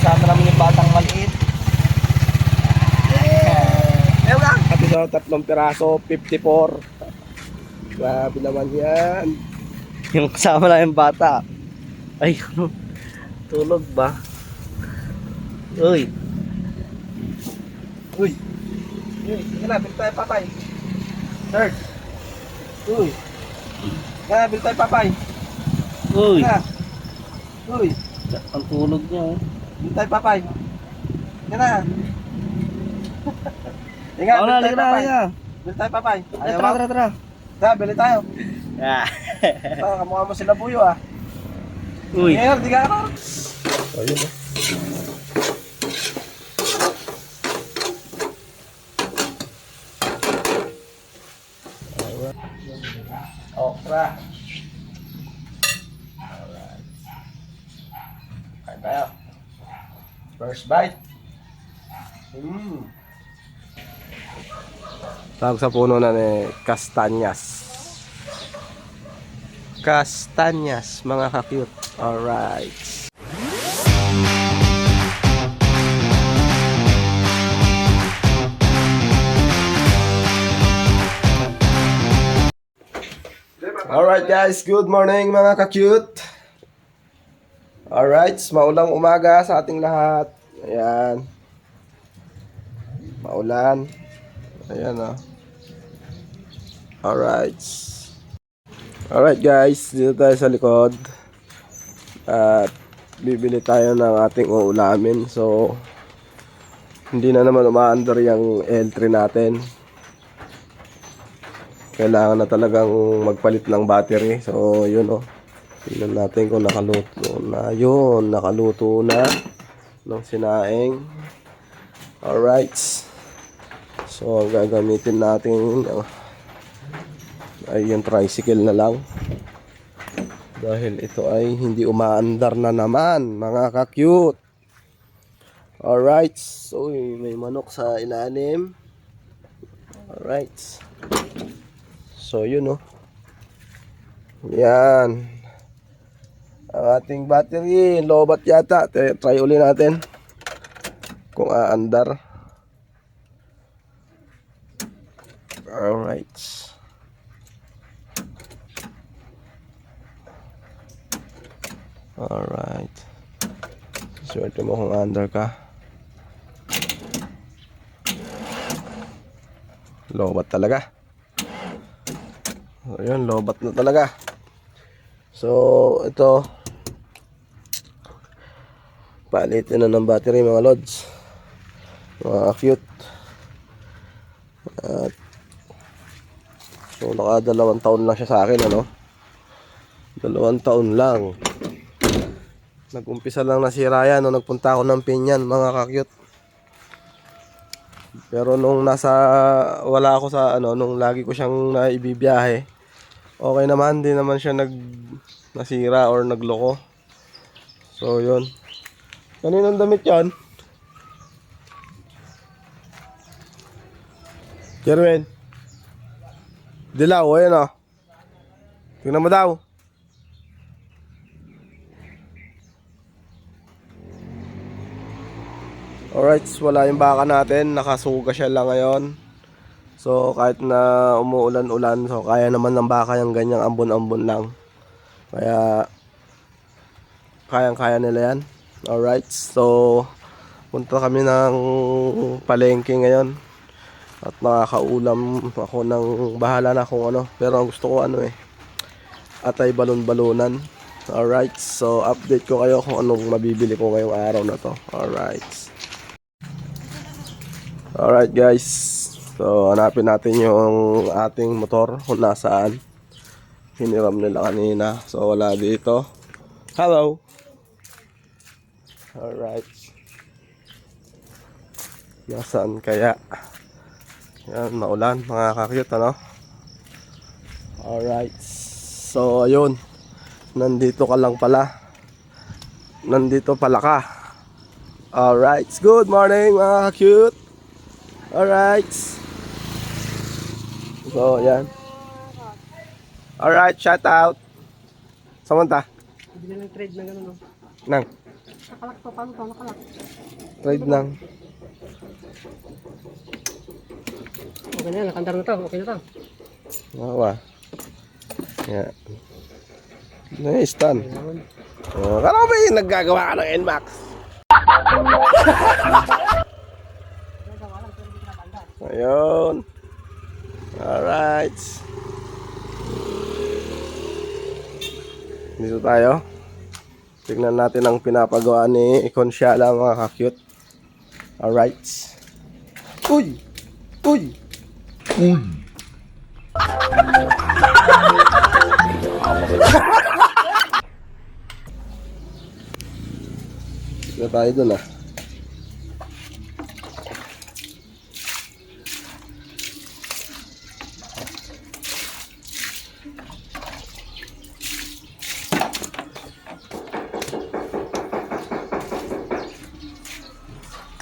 Kasama namin yung batang maliit. Ayaw lang. Sabi sa 3 piraso, 54. Grabe naman yan. Yung kasama na yung bata. Ay, tulog ba? Uy. Uy. Uy, sige na, bili tayo papay. Third. Uy. Sige na, bili tayo papay. Uy. Sige na. Uy. Ang tulog niya, oh. Bili tayo papay. Sige na. Sige nga, bili tayo papay. Bili tayo papay. Ayaw mo? Tara. Tara, bili tayo. Yeah. Ito, kamukha mo sila buyo ah. Uy. Ngayon, di ka ako. Ayun eh. Okra. Alright. Kain tayo. First bite. Tawag sa puno na ni Kastanyas. Kastanyas, mga ka-cute. Alright. Alright guys, good morning mga ka-cute. Alright, maulang umaga sa ating lahat. Ayan. Maulan. Ayan o. Alright. Alright guys, dito tayo sa likod. At bibili tayo ng ating uulamin. So, hindi na naman umaandar yung L3 natin. Kailangan na talagang magpalit ng battery. So, yun o. Tingnan natin kung nakaluto na. Yun, nakaluto na ng sinaing. Alright. So, ang gagamitin natin ay yung tricycle na lang. Dahil ito ay hindi umaandar na naman, mga ka-cute. Alright. So, may manok sa ilalim. Alright. So, yun o. Yan. Ang ating battery, lobat yata. Try uli natin kung aandar. Alright. Alright. Swerte mo kung aandar ka. Lobat talaga. Ayun, lobat na talaga. So, ito palitin na ng battery mga lods, mga cute. At so, naka 2 taon lang siya sa akin, ano? 2 taon lang. Nag-umpisa lang nasira yan nung nagpunta ako ng Pinyan, mga ka-cute. Pero nung wala ako sa nung lagi ko siyang naibibiyahe, okay naman, di naman siya nasira or nagloko. So yun. Kaninong damit yan? Jerwin. Dilaw, ayan o. Tingnan mo daw. Alright, wala yung baka natin. Nakasuga siya lang ngayon. So kahit na umuulan-ulan, so kaya naman ng baka yung ganyang ambon-ambon lang. Kaya kayang-kaya nila yan. Alright, so punta kami ng palengke ngayon. At makakaulam ako ng bahala na kung ano. Pero ang gusto ko atay balon-balonan. Alright, so update ko kayo kung anong mabibili ko ngayong araw na to. Alright. Alright guys, so hanapin natin yung ating motor kung nasaan. Hiniram nila kanina, so wala dito. Hello. Alright. Nasaan kaya? Yan, maulan mga ka-cute, ano? Alright. So ayun, nandito ka lang pala. Nandito pala ka. Alright, good morning mga ka-cute. Alright. So, yan. Alright, shout out. Samanta? Bigyan ng trade na gano'n, no? Nang? Nakalak to, paano to? Nakalak. Ride lang. Okay na yan, nakandar na to. Okay na to. Mawa. Yan. Nice, tan. Ayun. Oh, kala ko ba yung naggagawa ka ng NMAX? Ayun. Alright. Dito tayo. Tignan natin ang pinapagawa ni Consiala, mga ka-cute. Alright. Uy! Uy! Uy! Dito tayo dun ah.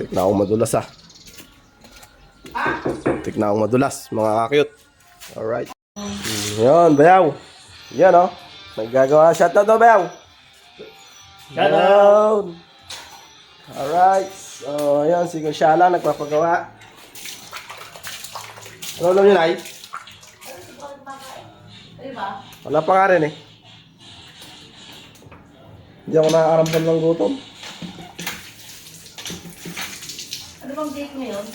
Tik na akong madulas ah. Tik na akong madulas, mga ka-cute. Alright. Yun, bayaw. Yan oh. Naggagawa. Shout out to bayaw. Shout out. Alright. So, yan. Si Consiala nagpapagawa. Ano alam yun ay? Wala pa nga rin eh. Hindi ako nakakaramdam ng gutom. Ano bang date ngayon?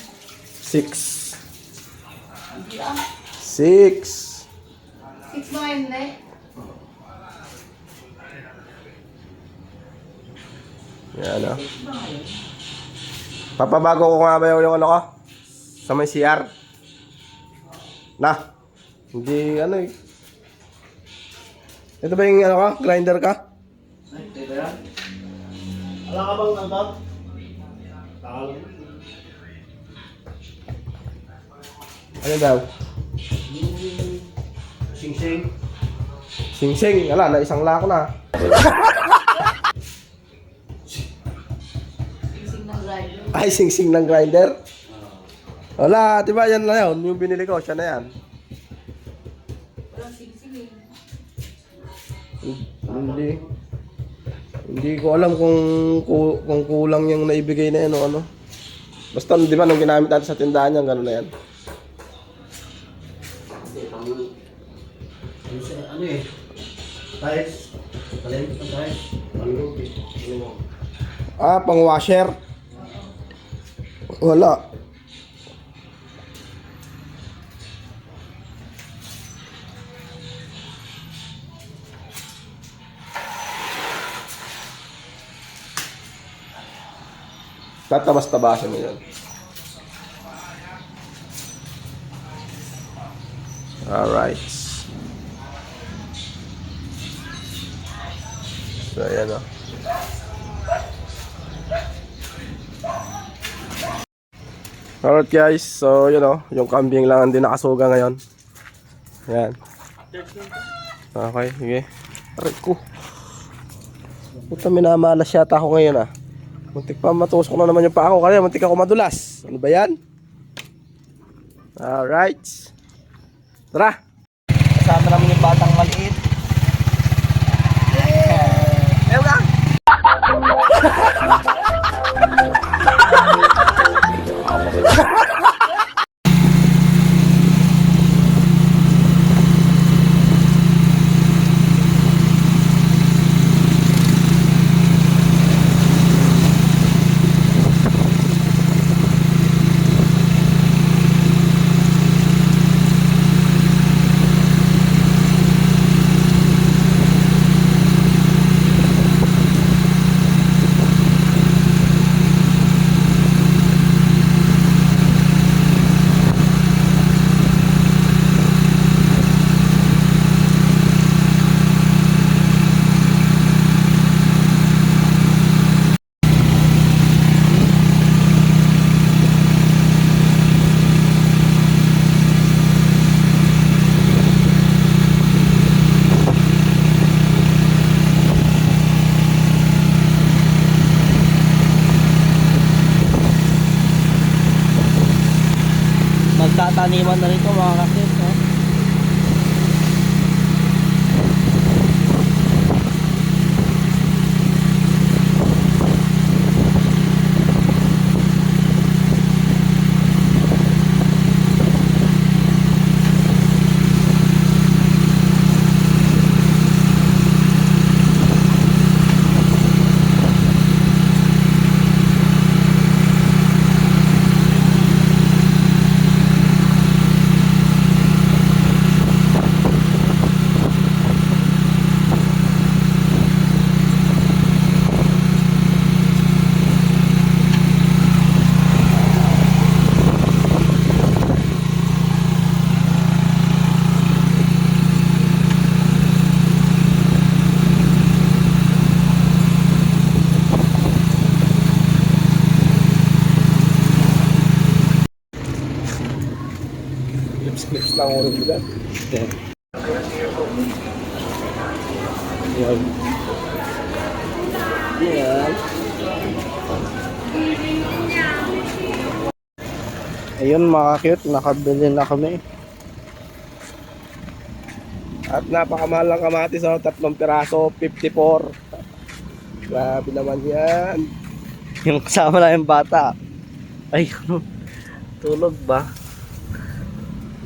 6. Hindi ah. 6. 6 ba ngayon na eh? Yan oh. Papabago ko nga ba yung ano ko? Sa may CR? Na. Hindi ano eh. Ito ba yung ano ka? Grinder ka? Ay, teka yan. Wala ka bang nangkap? Takal. Ano daw? Sing-sing. Sing-sing. Ala, na isang lako na. Sing ng rider. Ay, sing-sing ng grinder. Wala, diba yan na yun? Yung binili ko, siya na yan. Walang sing-sing eh. Hindi ko alam kung kulang yung naibigay na yan o ano. Basta, di ba, nung ginamit natin sa tindahan niya, gano'n na yan. Ano eh? Tiles. Kalimit ng tiles. Malulog eh. Ah, pang washer. Wala. Tatabas-tabasan mo yan. Alright. So, ayan o. Alright guys, so yun o, yung kambing lang ang di nakasuga ngayon. Ayan. Okay, sige. Aray ko. Puta, minamalas yata ako ngayon ah. Muntik pa matusok na naman yung paa ko kaya muntik ako madulas. Ano ba yan? Alright. Tara! Kasama namin yung batang maliit. Yeah! Ewan ka! Magtataniman na rito mga kakit, no? lang ulit nila. Yan. Yan. Ayun mga cute, nakabili na kami. At napakamahal ng kamatis, oh, 3 piraso, 54. Grabe naman yan. Yung kasama na yung bata. Ay, ano? Tulog ba?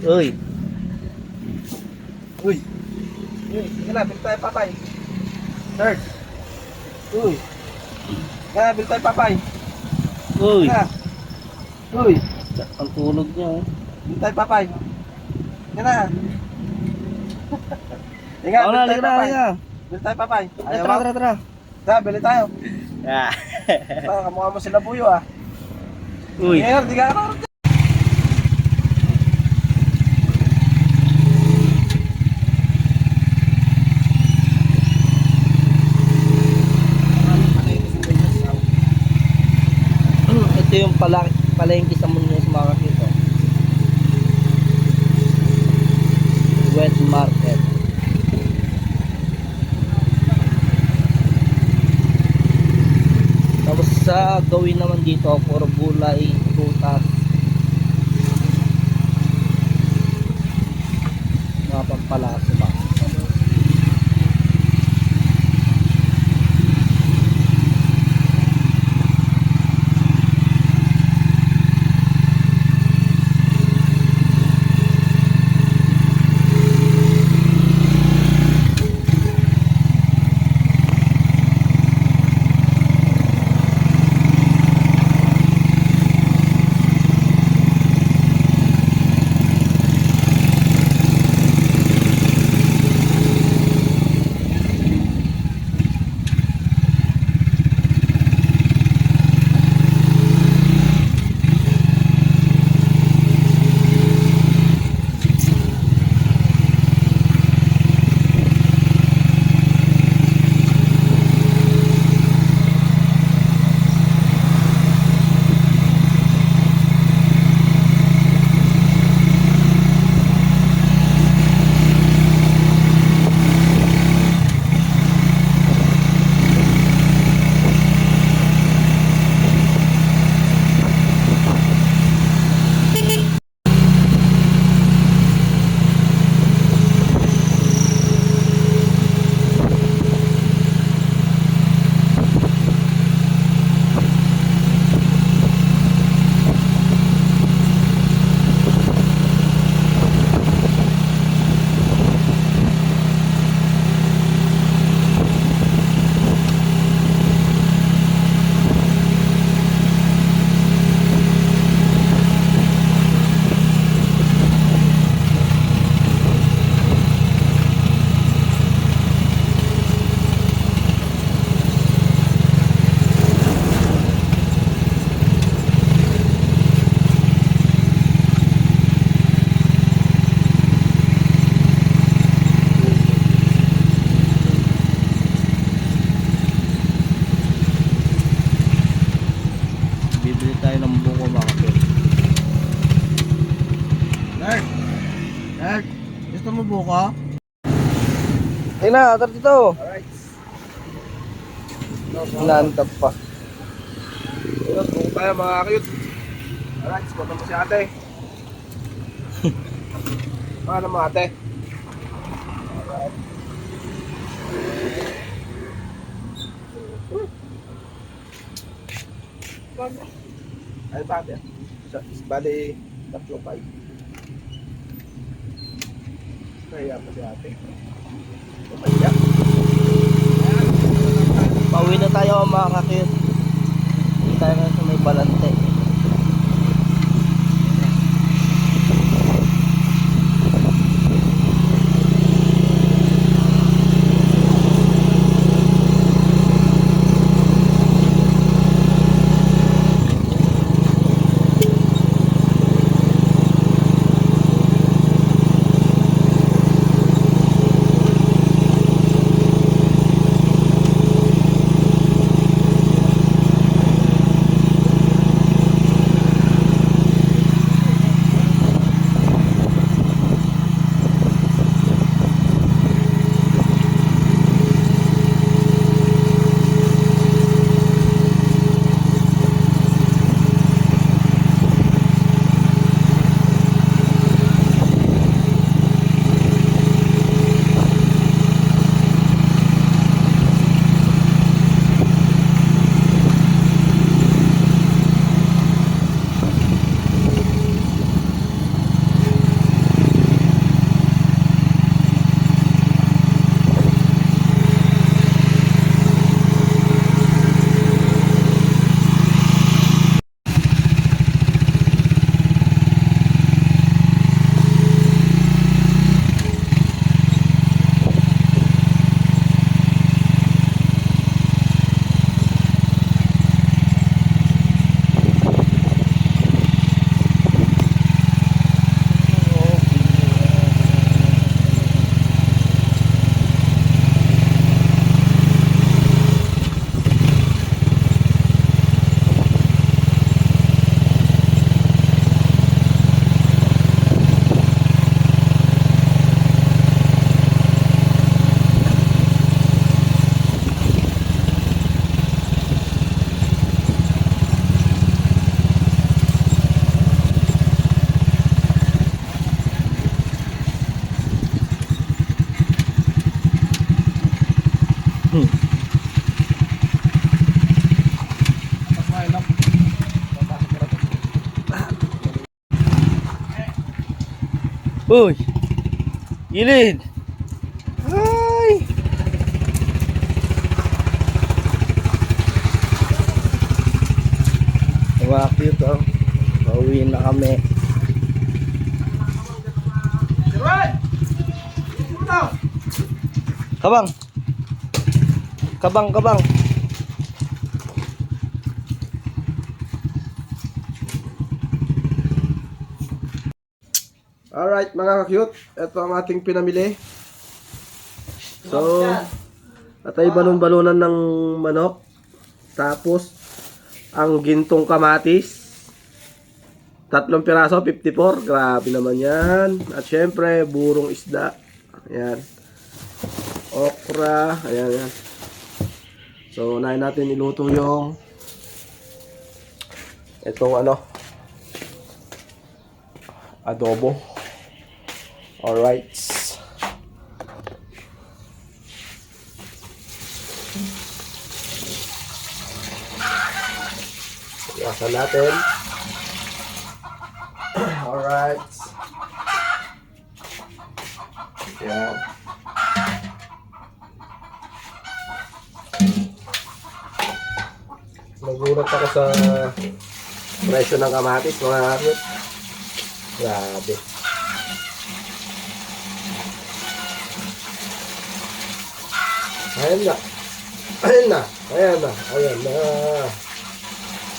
Uy. Uy! Uy, sige na, bili tayo papay. Third. Uy! Sige na, bili tayo papay. Uy. Sige na. Uy! Ang tulog niya. Oh. Bili tayo papay. Sige na. Sige na, Ako bili na, tayo halika na, papay. halika. Bili tayo papay. Ayaw Tara, mo? tara, tara. Tara, bili tayo. Yeah. Tara, kamukha mo sila buyo ah. Uy. Ngayon, di ka ano. Ito yung palengke sa mundo sa mga kakito. Wet market. Tapos sa gawin naman dito, puro gulay, prutas, mga pampalasa ba. Bibili tayo ng buko mga kapit. Nerd! Nerd! Gusto mo buko? Ayun na, tara dito. Alright. Inaantap pa. Ayun, buko tayo mga cute. Alright, spot mo si ate. Paano mo ate? Alright. Ay pa ate. Bali, 3.5. Kaya pa si ate. Kaya. Pauwi na tayo mga kakit. Hindi tayo na sa may balante. Uy! Gilid! Ay! Mga cute oh. Pauwi na kami. Kabang! Kabang, kabang! Alright mga ka-cute, ito ang ating pinamili. So, atay balon-balonan ng manok. Tapos, ang gintong kamatis. 3 piraso, 54. Grabe naman yan. At syempre, burong isda. Ayan. Okra. Ayan, ayan. So, unahin natin iluto yung itong ano, adobo. Alright. Iwasan natin. Alright. Yan. Nagulat ako sa presyo ng kamatis mga kapit. Grabe. Ayan na. Ayan na. Ayan na. Ayan na.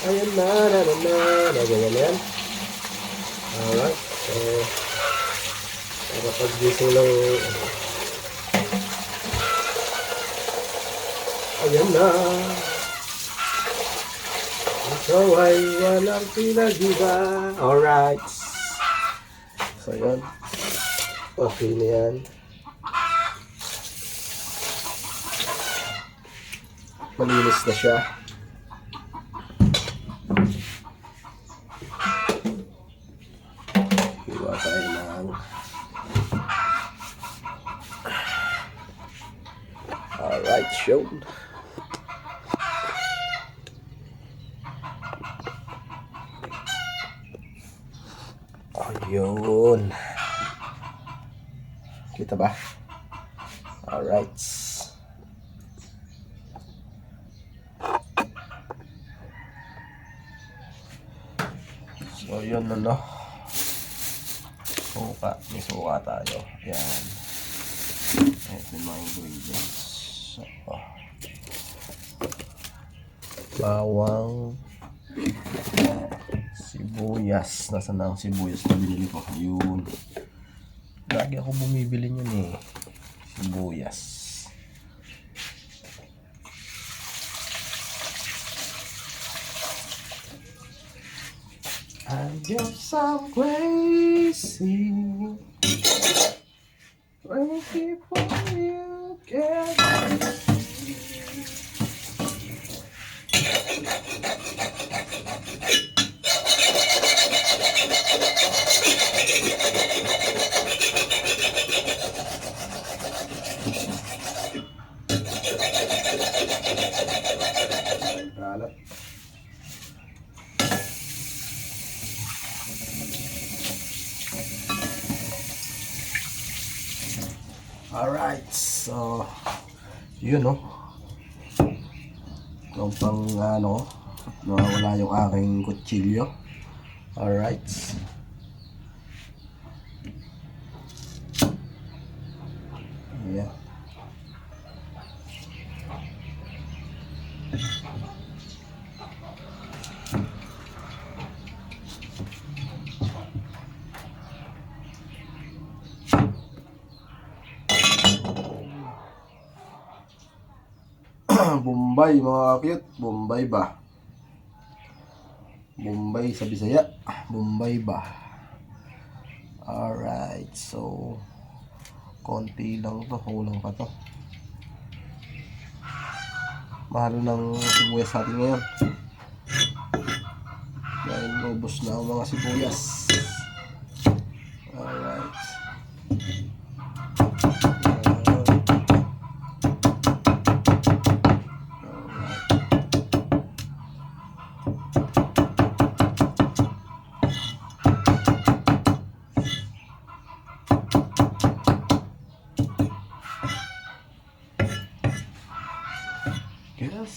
Ayan na. Ganyan yan. Alright. So, para pag-gising ng... Ayan na. Ikaw ay walang pinag-iba. Alright. So, yan. Okay na yan. Malinis na siya. Hiwa tayo ng alright, show. Ayun. Kita ba? Alright. So, yun na no. Suka. May suka tayo. Yan. Ito yung mga ingredients. So, bawang. Sibuyas. Nasaan na ang sibuyas na binili ko? Yun. Lagi ako bumibili niyan eh. Sibuyas. I guess I'm crazy. Crazy for you, girl. Kalat. Alright, so yun no. Yung pang ano, nawawala yung aking kutsilyo. Alright. Yeah. Bombay mga cute, Bombay ba? Bombay sa Bisaya, Bombay ba? Alright, so konti lang to, kulang pa to. Mahal ng sibuyas natin ngayon. Dahil ubos na ang mga sibuyas. Alright.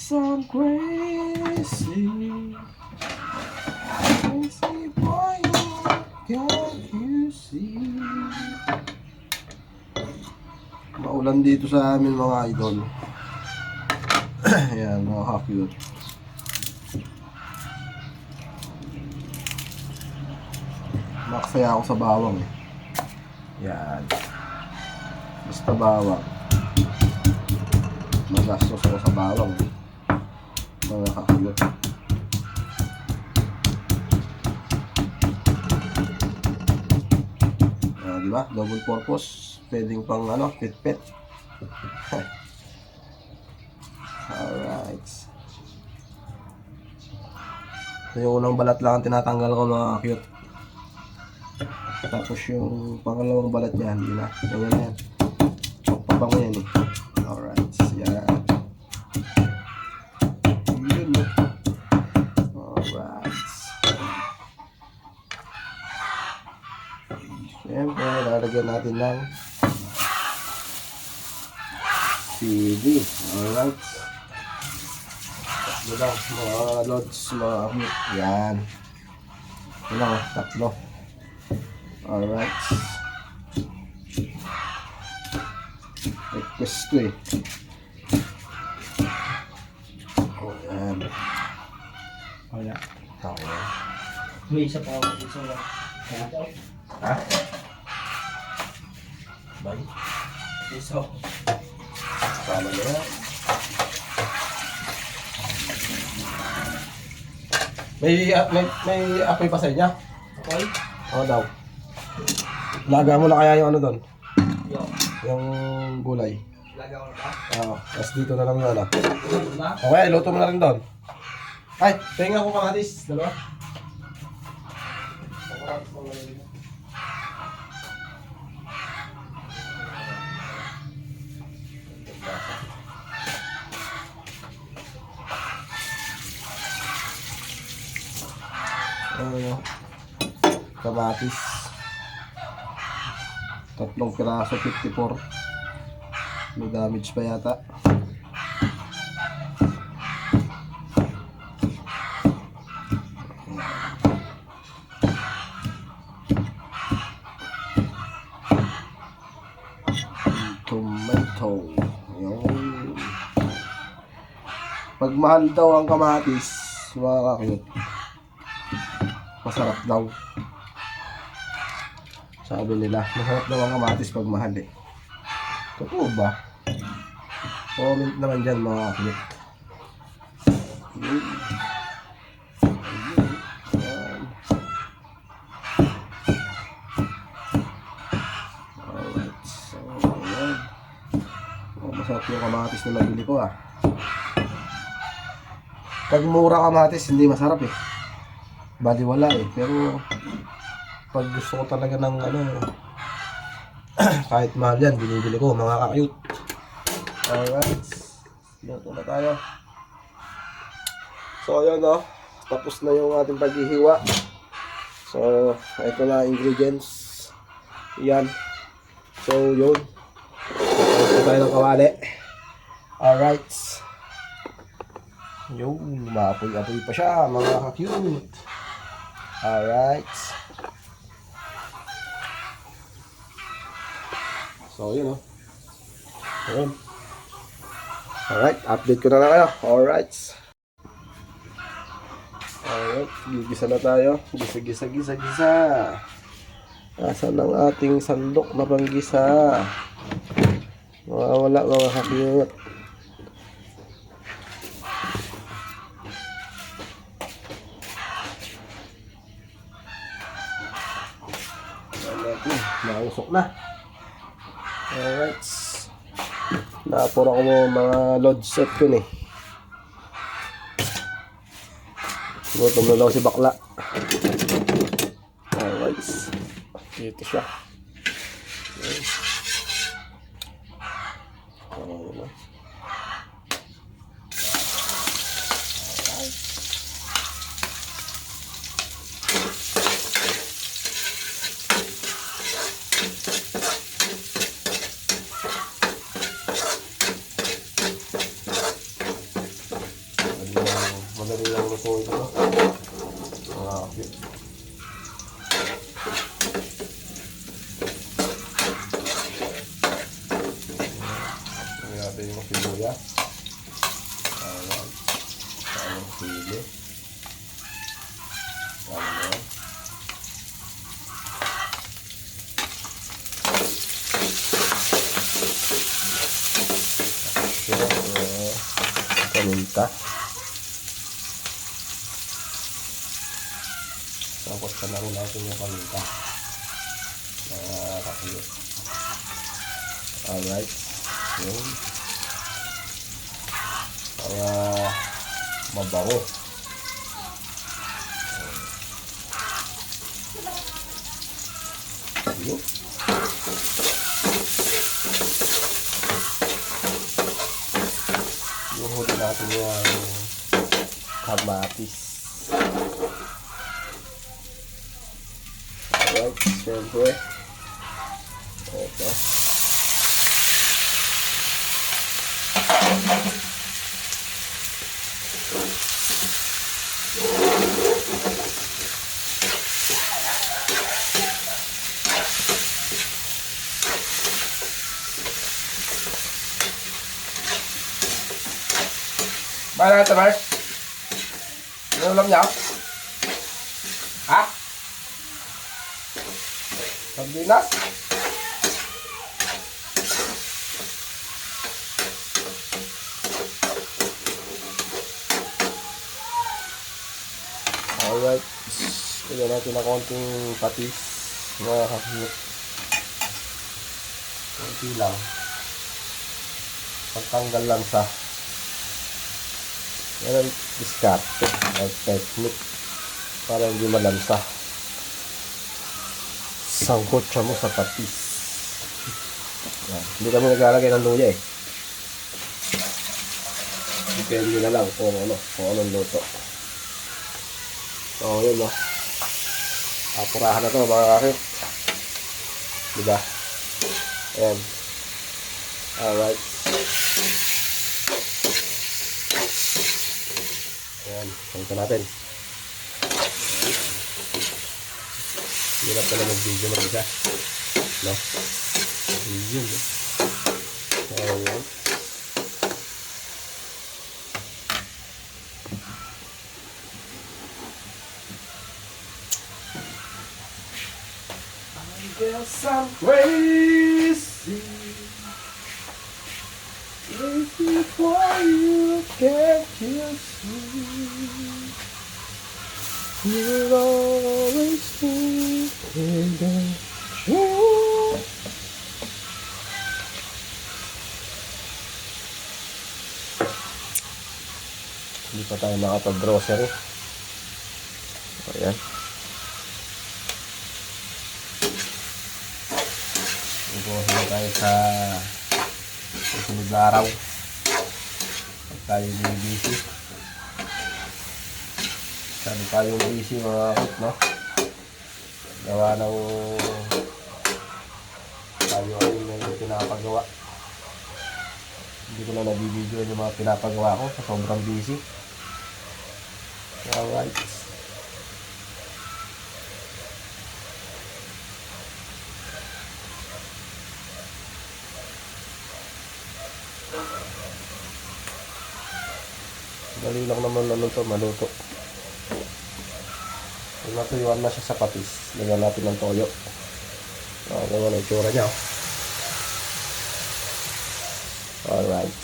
so crazy. Crazy boy, can't you see? Maulan dito sa amin mga idol. Ayan, mga ka-cute. Maksaya ako sa bawang eh. Yan. Basta bawang. Magastos ako sa bawang eh. Mga ka-cute. Diba? Double purpose. Pwedeng pang ano, pit-pit. Alright. So, yung unang balat lang ang tinatanggal ko mga cute. Tapos yung pangalawang balat niya, hindi na. Ganyan na yan. Pagpabango yan eh. Alright. Yan. Yun eh. Alright. Siyempre, lalagyan natin ng CD. Alright. Tatlo lang, mga lods, mga cute. Yan. Ito lang, tatlo. Alright. Request ko eh. Oh, yan. Wala. Tawa. May isa pa ako. Isa lang. Ha? Bay? Isa. Tama na yan. May apoy pa sa inyo? Okay? Oo daw. Laga mo na kaya yung ano doon? Yo. Yung gulay. Laga ko na ba? Oo. Tapos dito na lang yung ano. Ito na? Okay, luto mo na rin doon. Ay, tingnan ko kamatis. Dalawa. Kamatis. 3 piraso, 54. May damage pa yata. Tomato. Yun. Pag mahal daw ang kamatis, mga kakuyot, masarap daw. Sabi nila, masarap daw ang kamatis pag mahal eh. Totoo ba? Comment naman dyan mga kakuyot. Alright, so ayan. Masarap yung kamatis na nabili ko ah. Pag mura kamatis, hindi masarap eh. Bali wala eh. Pero pag gusto ko talaga ng ano, kahit mahal yan, binibili ko mga kakayut. Alright. Luto na tayo. So ayan o. Tapos na yung ating paghihiwa. So ito na ingredients. Yan. So yun. Tapos tayo ng kawali. Alright. Yun. Maapoy-apoy pa siya mga kakayut. Alright. So, yun o. Ayun. Alright, update ko na lang kayo. Alright. Alright, gigisa na tayo. Gisa. Asan ang ating sandok na panggisa? Wala mga kakiyot. Nausok na. Alright. Napura ko mga load set ko eh. Gutom na daw si bakla. Alright. Dito siya. Okay. Mga kakit. Lagyan natin yung sibuyas. Ayan. Ayan, sili. Ayan. Paminta. Tapos ka na rin natin yung paminta. Kakiyot. Alright. Yun. Para mabango. Yun. Huli natin yung kamatis. Alright, siyempre. Ito. Ba na ito, Mark? Ano ulam niya? Ha? Sardinas? Alright. Lagyan natin na konting patis. Mga kakiyot. Konti lang. Pagtanggal lang sa yan ang diskarte at technique para hindi malansa. Sangkot siya mo sa patis. Yan. Hindi kami naglalagay ng luya eh. Depende na lang kung anong luto. So yun apurahan na to mga kakit. Diba? Ayan. Alright. Ayan, palitan natin. Hirap pala mag-video mag-isa. No? Yun, no? Ayan. I guess I'm crazy. Crazy for you, can't you see? You'll always be in the truth. Hindi pa tayo makapag-grocery. Ayan. Ibuhin na tayo sa susunod na araw. Pag tayo yung busy. Sabi tayong busy mga kakit, no? Gawa ng tayo ay may pinapagawa. Hindi ko na nabibideo yung mga pinapagawa ko sa sobrang busy. Alright. Dali lang naman maluto. Pag natuyuan na siya sa patis, lagyan natin ng toyo. Ganyan ang itsura niya. Alright.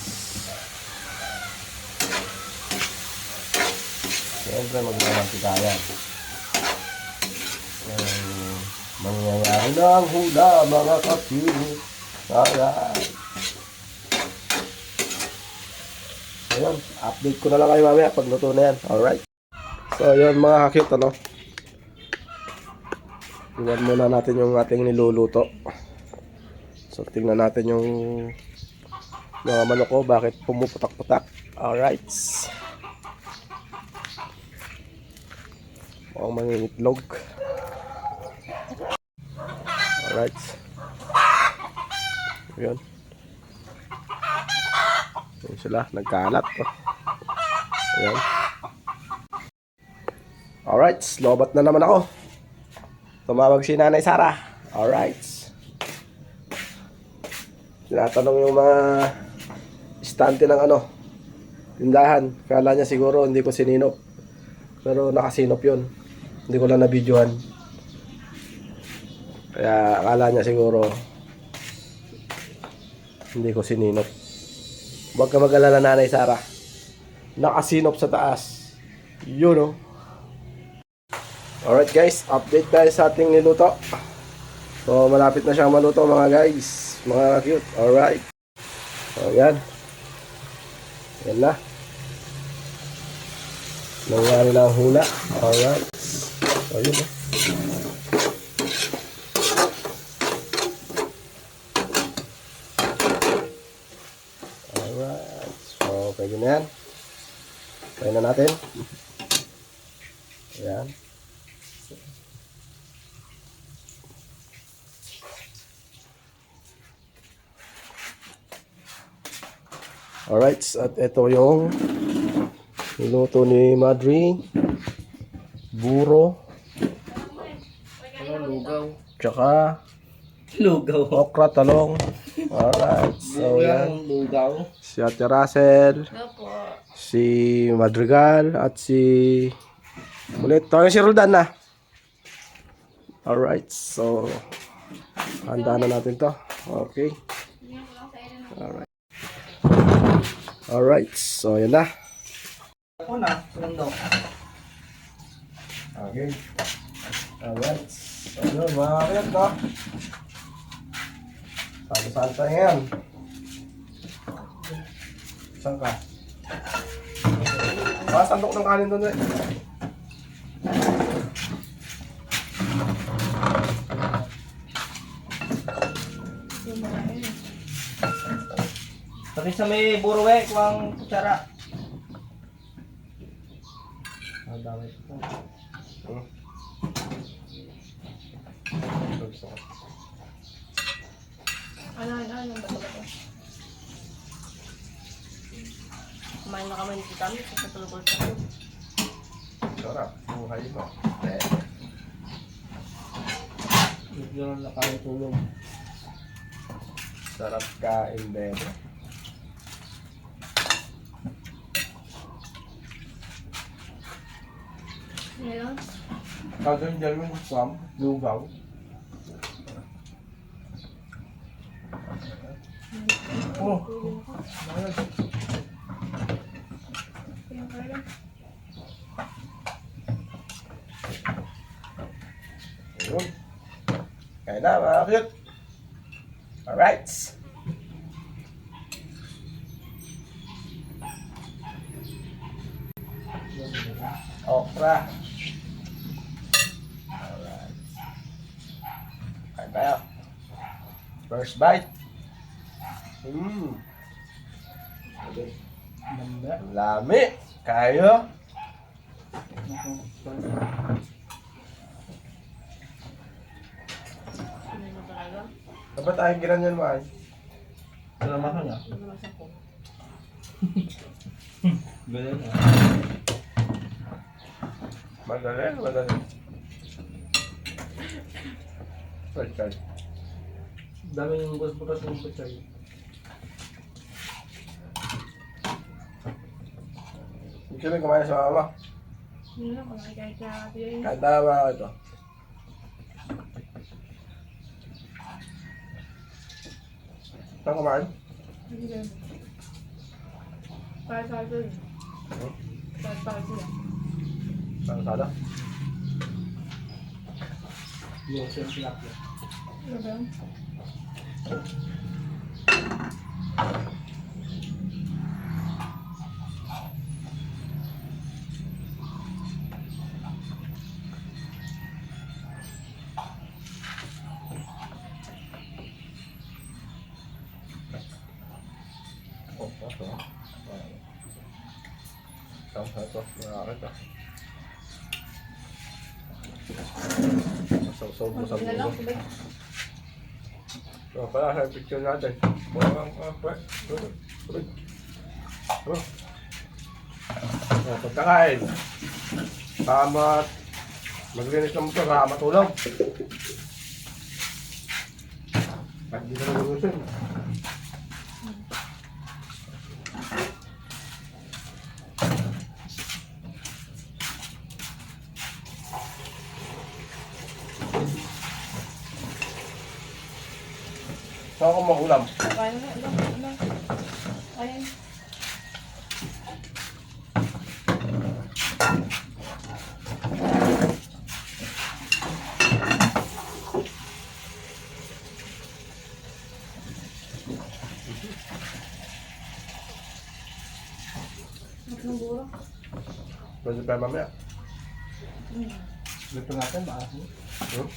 Siyempre magmamantika yan. Mangyayari ng huda mga kapyut. Alright. Ayun, update ko na lang kayo mamaya pag luto na yan. Alright. So yun mga kakit, iwan muna natin yung ating niluluto. So tingnan natin yung mga manok ko, bakit pumuputak-putak. Alright. Mukhang mangingitlog. Alright. Yun. Yun sila, nagkalat. Ayan. Alright, lobat na naman ako. Tumawag si Nanay Sara. Alright. Tinatanong yung mga istante ng tindahan. Kala niya siguro hindi ko sininop. Pero nakasinop yun. Hindi ko lang na-videohan. Kaya akala niya siguro hindi ko sininop. Huwag ka mag-alala, Nanay Sara. Nakasinop sa taas. Yun, oh. Alright guys, update tayo sa ating niluto. So malapit na siyang maluto mga guys, mga cute. Alright. So yan. Yan na. Nangyari na ang hula. Alright. So yun, oh. Alright. So pwede na yan. Pwede na natin. Ayan. Alright, at ito yung niluto ni Madri. Buro. Lugaw. Tsaka Lugaw. okra, talong. Alright, so yan. Lugaw. Si Ate Russell, Opo. si Madrigal, at si ulit. Tawagin si Roldan na. Alright, so handa na natin to. Okay. Alright. Alright, so yan na. Ako na, sundo. Okay. Alright. So yun, mga kayat no. Saan tayo yan? Saan ka? Sandok ng kanin doon eh. Pati sa may buruwe, kuwang kutsara. Ang dami ito. Ano ba ito? Kumain na kami dito kami sa tulog sa ako. Sarap, buhay mo. Bigyan na kain tulog. Sarap kain din. Ngayon? Kagawin dyan yung swam, lugaw. Oh, ayun. Kaya na mga cute. Alright. Okra. Alright. Kain tayo. First bite. Lami. Kayo. Ano talaga? Dapat tayong ginanyan mo ay. Salamat ka niya. Ano naman sa ko? Ganyan na. Magaling, magaling. Pagkay. Dami yung bukas-bukas ng kutsay. Hindi ka rin kumain sa mama. Hindi na, kung kahit na yun. Kahit na mga ito. Saan kumain? Hindi na. Para sa akin. Para sa akin. Saan sada? Yung sinap niya. Ano ba? Oh, ito. Saan ito? Nakakita. Saw-saw mo sa Ano lang? bulo. So, pala sa picture natin. Parang, pagkakain. Tama. Maglinis ng motor, baka matulog. Pag di na nagugusin. Saan ako makulam? Kaya na, ilang. Ayan. Ang buro. Pwede pa mamaya. Dito natin, maasin. Hmm?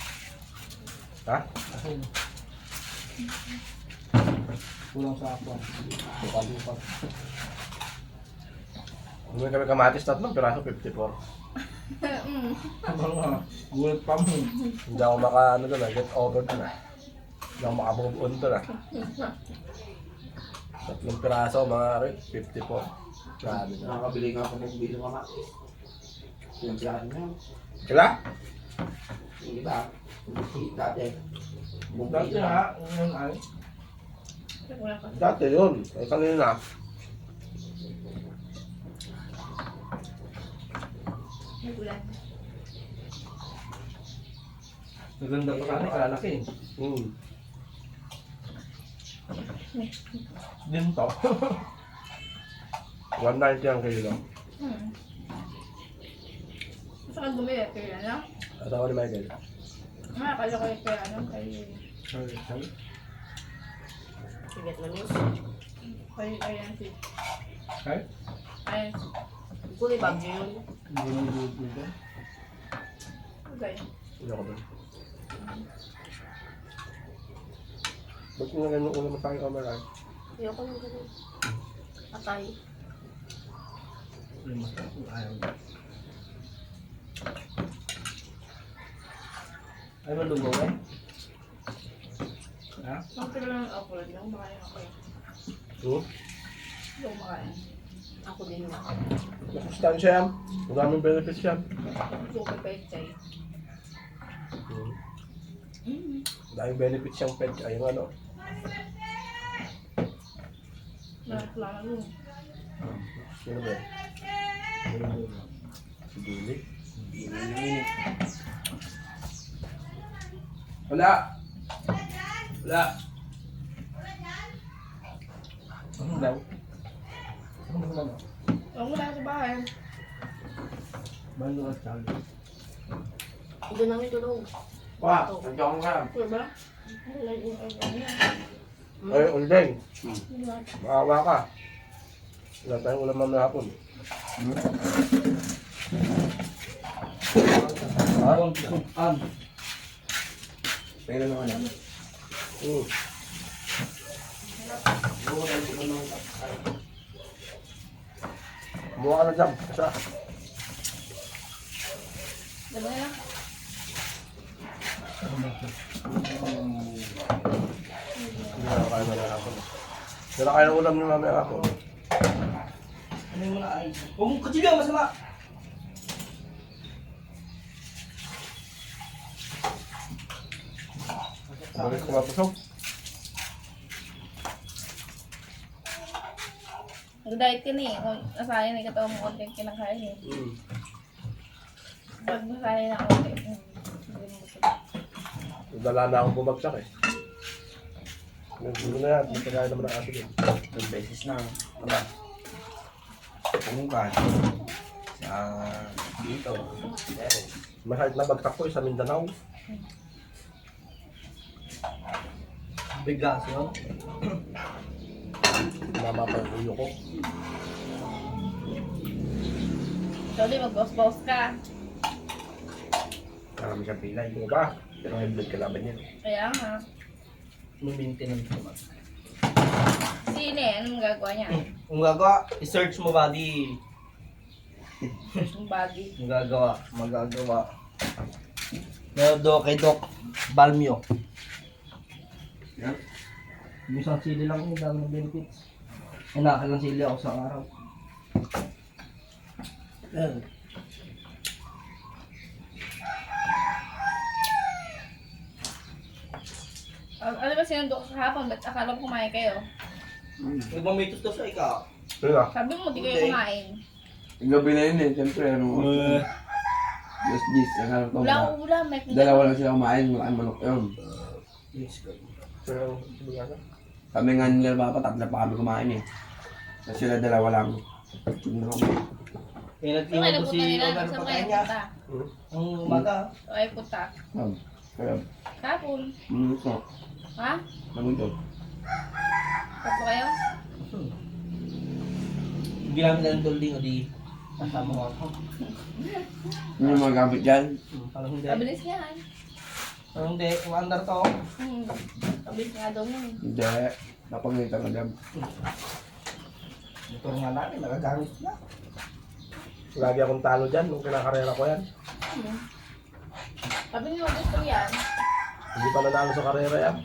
Ha? Asin. Kulang sa ako. Lupal-lupal. Gawin kami kamatis, 3 piraso, 54. Ano nga, gulat pa mo. Hindi ako ano doon, get over doon ah. Hindi ako makamove on doon ah. 3 piraso, mga 54. Grabe na. Nakakabili nga ako ng bilo ka yung siyahan niya. Sila? Yung iba, dati. Dati ha, yun ay. Wala ka. Dati yun. Ay kanina. May ulan. Maganda pa kami, kalalaki. Din to. 190 ang kilo. Gusto ka bumili kaya ano? At ako ni Michael. Kala ko kaya ano? Kay Vietnamese. ayan si. Ay? Ayan. Kulay bagyo yun. Hindi mo dito. Okay. Hindi ako doon. Ba't mo na ganun ulam sa aking camera? Ayoko nang ganun. Atay. Ay, mas ayaw. Ay, malugaw eh. Ha? Ang pila lang ako lang. Yung makain ako eh. Yung makain. Ako din na. Masustansya yan. Maraming benefits yan. Super pechay. Daming benefits yung pet. Ay, yung ano. Nakaklaman mo. Sino ba yan? Si Billy. Wala! Wala! Ano daw? Ano daw? Huwag mo lang sa bahay. Bando at Charlie. Doon namin tulog. Pa! Nandiyan ka. Diba? Wala yung ano yan. Ay, uldeng. Diba? Maawa ka. Wala tayong ulam mamaya hapon. Ang sukan. Pero naman yan. Buha ka na dyan. Isa. Diba yan? Hindi na kaya mamaya hapon. Wala kaya ng ulam niyo mamaya hapon. Ano yung mga ay? Huwag mong kachilyo, masama! Balik ko mapusok. Nag-diet ka na eh. Kung nasanay na katawan mo konting kinakain eh. Pag nasanay na konti, hindi mo gusto. Dala na akong bumagsak eh. Nagsulo na yan. Matagaya naman ang aso din. 2 beses na. Wala. Pumungkan. Sa dito. Masahit na bagtak ko eh, sa Mindanao. Bigas yun. Mama pa yung ulo ko. Sorry, mag-boss-boss ka. Marami siyang pilay. Di ba? Pero may blood kalaban yan. Kaya nga. May maintenance naman. Sino eh? Anong gagawa niya? Kung gagawa, i-search mo buddy. Yung body. Kung gagawa, magagawa. Meron do kay Doc Balmio. Yan. Yung isang sili lang yun, dami ng benefits. Nakalang sili ako sa araw. Yan. sinundo ko kahapon, ba't akala ko kumain kayo? Nagmamitos daw sa ikaw. Yun ah. Sabi mo, di kayo kumain. Gabi na yun eh, siyempre ano. Just this, akala ko Wala ba? akong ulam, may Dalawa lang sila kumain, walang manok yun. Kami nga nila papa, tatlo pa kami kumain eh. Tapos sila dalawa lang. Yun lang. Eh, Saan kayo nagtiwan ko si napunta nila? Omer Saan pagkain kayo niya. punta? Ang umaga. O ay punta. Kaya, Kapon. minuto. Ha? Minuto. Tatlo kayo? Hindi namin lang dolding o di kasama ko ako. Yun yung mga gamit dyan. Parang hindi. Kabilis yan. Parang hindi. Umandar to. Kabilis nga daw yun. Hindi. Napagalitan ka dyan. Motor nga namin, nagagamit na. Lagi akong talo dyan nung kinakarera ko yan. Sabi niyo, gusto yan. Hindi pa nanalo sa karera yan.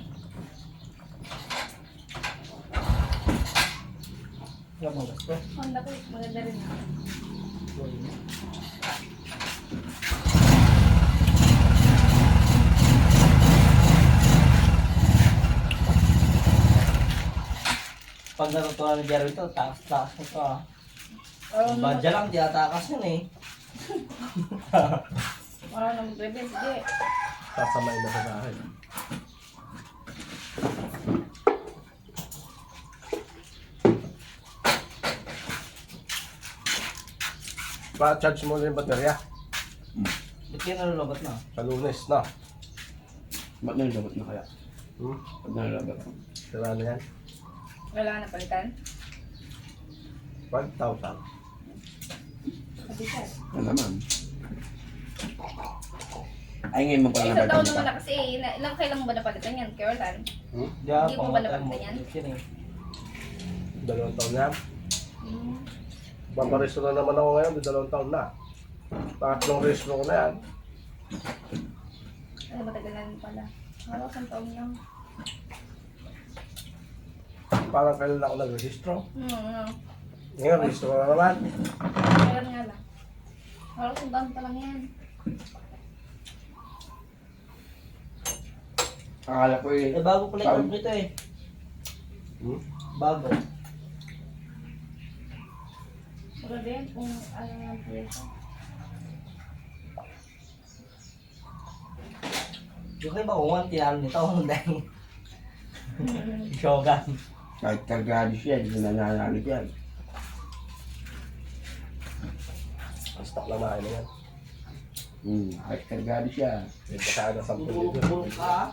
Wala mong gasto. Honda ko, maganda rin. Pag natutunan ni Jerry ito, takas-takas nito ah. Badya lang, di atakas yun eh. Wala na mag-rebel, sige. Sasamay na sa akin. Pa-charge mo na yung baterya. Ba't kayo nalulabat na? Sa Lunes na. Ba't nalalabat na kaya? Hmm? Ba't nalalabat? Sira na yan. Wala na palitan. 5,000. Kabisan. Ano naman? Ay ngayon mo pala Isang taon napagalitan. naman na kasi, ilang kailan mo ba napalitan yan, Carolan? Hmm? Di ah, Hindi mo ba pangatay mo. napagtan yan? Yun eh. 2 taon na. Hmm. Paparesto na naman ako ngayon, 2 taon na. 3 resto ko na yan. Ay, matagal na rin pala. Wala, isang taon lang. Parang kailan ako nag-registro. Ano? Ngayon, registro ko na naman. Kailan nga lang. Wala, isang taon pa lang yan. Akala ko eh. Eh, bago pala yung nito eh. Hmm? Bago. Wala din kung ano nga presyo. Yung kayo ba kung tinalo nito? Dahil Shogun. Kahit kargado siya, hindi na nananalit yan. Stock lang na yan. Kahit kargado siya. May kasada 10 Tulog ka.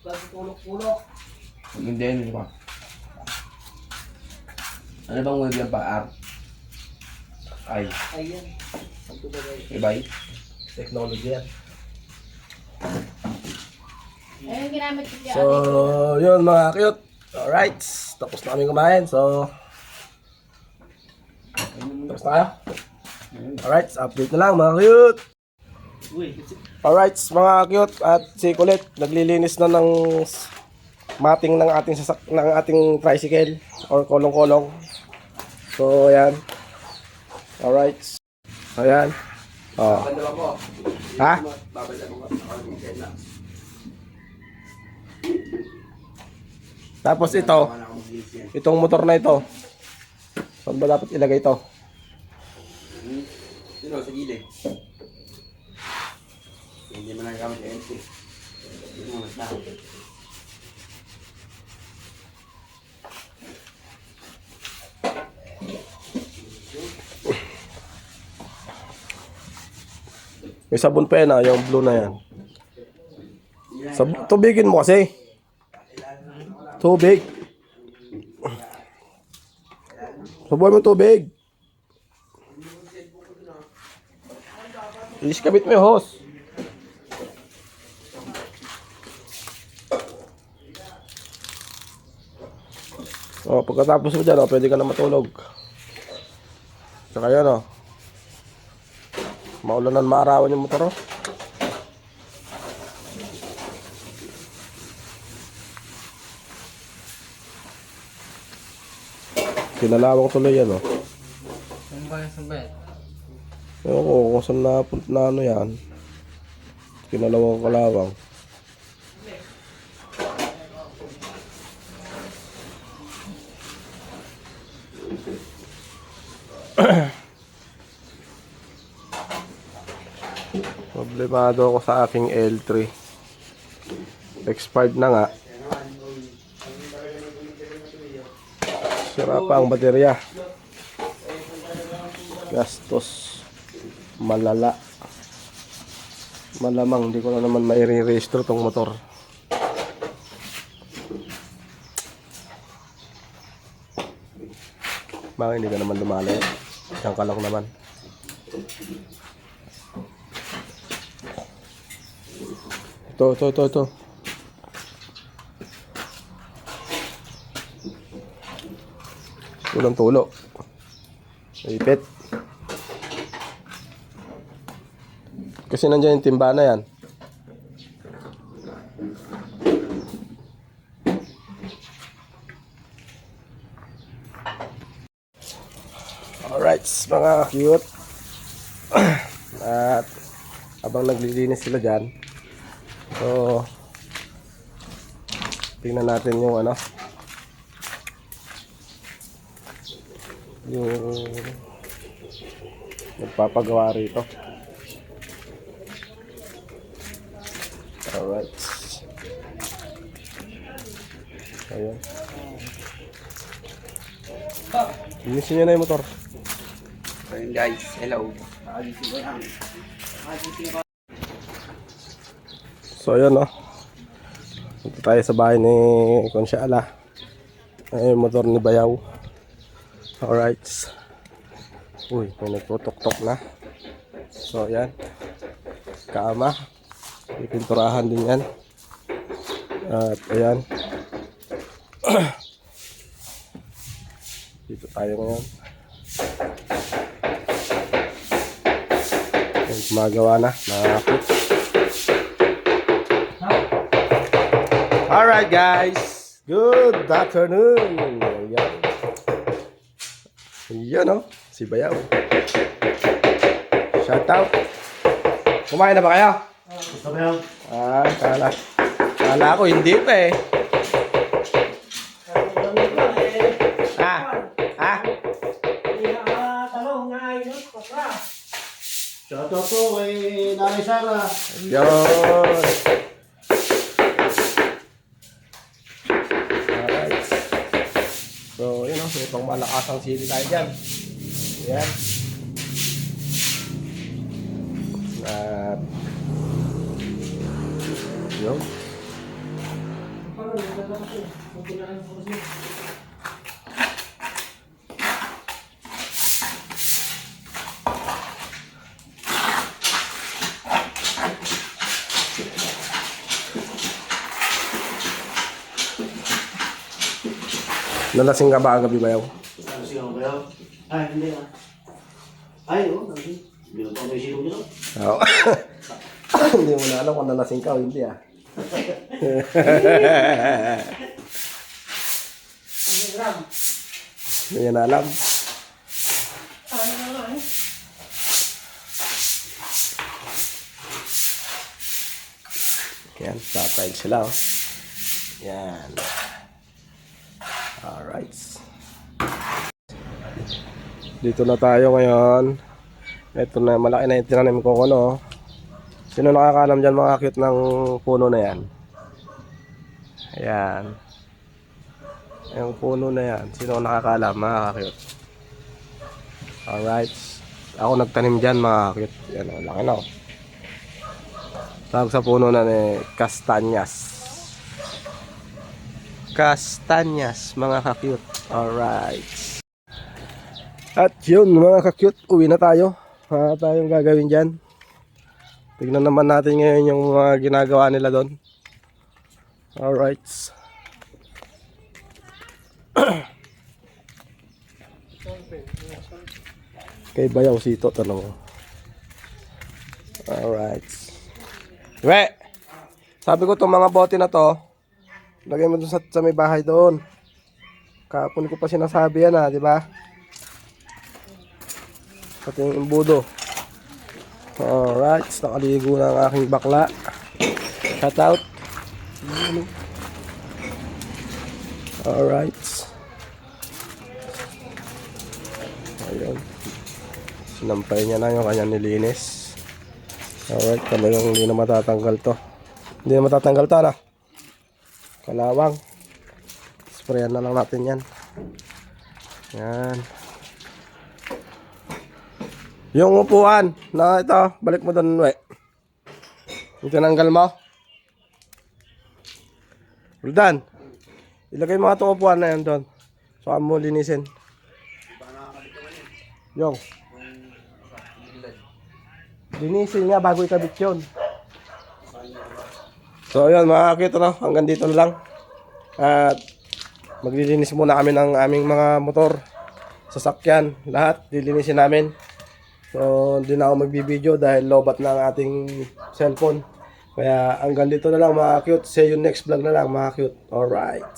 Kasi tulog-tulog. Pag hindi, ano ba? Ano bang wave yan pa? R? Ay, Ayan. ibay? Technology yan. Ayun, ginamit ko siya. So, yun mga cute. Alright, tapos na kami kumain. So, tapos na kayo. Alright, update na lang mga cute. Uy, Alright, mga cute. At si Colette, naglilinis na ng mating ng ating tricycle or kolong-kolong. So, ayan. Alright. Ayan. Oh. Ganda ba po? Ha? Babalik ako na. Tapos ito, itong motor na ito. Saan ba dapat ilagay ito? Sino? Sa gilid. Hindi mo nagagamit yung NC. Hindi mo nagtahan. May sabon pa yan yung blue na yan. Tubigin mo kasi. Tubig. Subuhan mo tubig. Iskabit mo yung hose. O, pagkatapos mo dyan, pwede ka na matulog. Saka yan, maulanan maarawan yung motor, Kinalawang tuloy yan, saan ba yung sabay? Ewan ko kung saan na ano yan. Kinalawang kalawang. Problemado ako sa aking L3. Expired na nga. Sira pa ang baterya. Gastos. Malala. Malamang hindi ko na naman mai-re-register tong motor. Bakit hindi ka naman dumali? Diyan ka lang naman. Ito. Tulong-tulo. Ipit. Kasi nandiyan yung timba na yan. Alright, mga cute. At habang naglilinis sila dyan, so tingnan natin yung ano, yung nagpapagawa rito. Alright. Ayan. Linisin nyo na yung motor. So yun guys, hello. So ayan, no. Punta tayo sa bahay ni Consiala. Ay, yung motor ni Bayaw. Alright. Uy, may nagtutok-tok na. So ayan. Kama. Pinturahan din yan. At ayan. Dito tayo ngayon. Ayan, gumagawa na. Nakakit. Alright guys. Good afternoon. Ayan. Ayan, no. Si Bayaw. Shout out. Kumain na ba kayo? Gusto mo yan? Kala ko hindi pa eh. Shoutout po kay Nanay Sara. Yun. Alright. So, yun o. May pang malakasang sili tayo dyan. Ayan. At yun. Nalasing ka ba gabi, Bayaw? Ano siya ba yan? Ay, hindi ah. Ay, oo. Hindi na pa may silong nito. Oo. Hindi mo na alam kung nalasing ka o hindi ah. Hindi na alam. Yan, tatayag sila oh. Yan. Alright. Dito na tayo ngayon. Ito na, malaki na yung tinanim ko no. Sino nakakalam dyan mga cute ng puno na yan? Ayan. Yung puno na yan. Sino nakakalam mga cute? Alright. Ako nagtanim dyan mga cute. Yan o, laki na o. Tawag sa puno na ni Castanyas. Castanyas mga ka-cute. Alright. At yun mga ka-cute, uwi na tayo. Tayong gagawin dyan. Tignan naman natin ngayon yung mga ginagawa nila doon. Alright. Kay Bayaw Sito tanong. Alright. We! Sabi ko itong mga bote na to, lagay mo dun sa may bahay doon. Kapon ko pa sinasabi yan di ba? Pati yung imbudo. Alright, nakaligo na ang aking bakla. Shout out. Alright. Ayun, Sinampay niya na yung kanyang nilinis. Alright, talagang hindi na matatanggal to. Hindi na matatanggal to, ano? Kalawang. Sprayan na lang natin yan. Yan. Yung upuan na ito, balik mo doon, we. Yung tinanggal mo. Roldan, ilagay mo nga itong upuan na yan doon. Saka mo linisin. Yung. Linisin nga bago ikabit yun. So yun mga kakito, no? Hanggang dito na lang. At maglilinis muna kami ng aming mga motor, sasakyan, lahat lilinisin namin. So hindi na ako magbibideo dahil lobat na ang ating cellphone. Kaya hanggang dito na lang mga cute. See you next vlog na lang mga cute. Alright.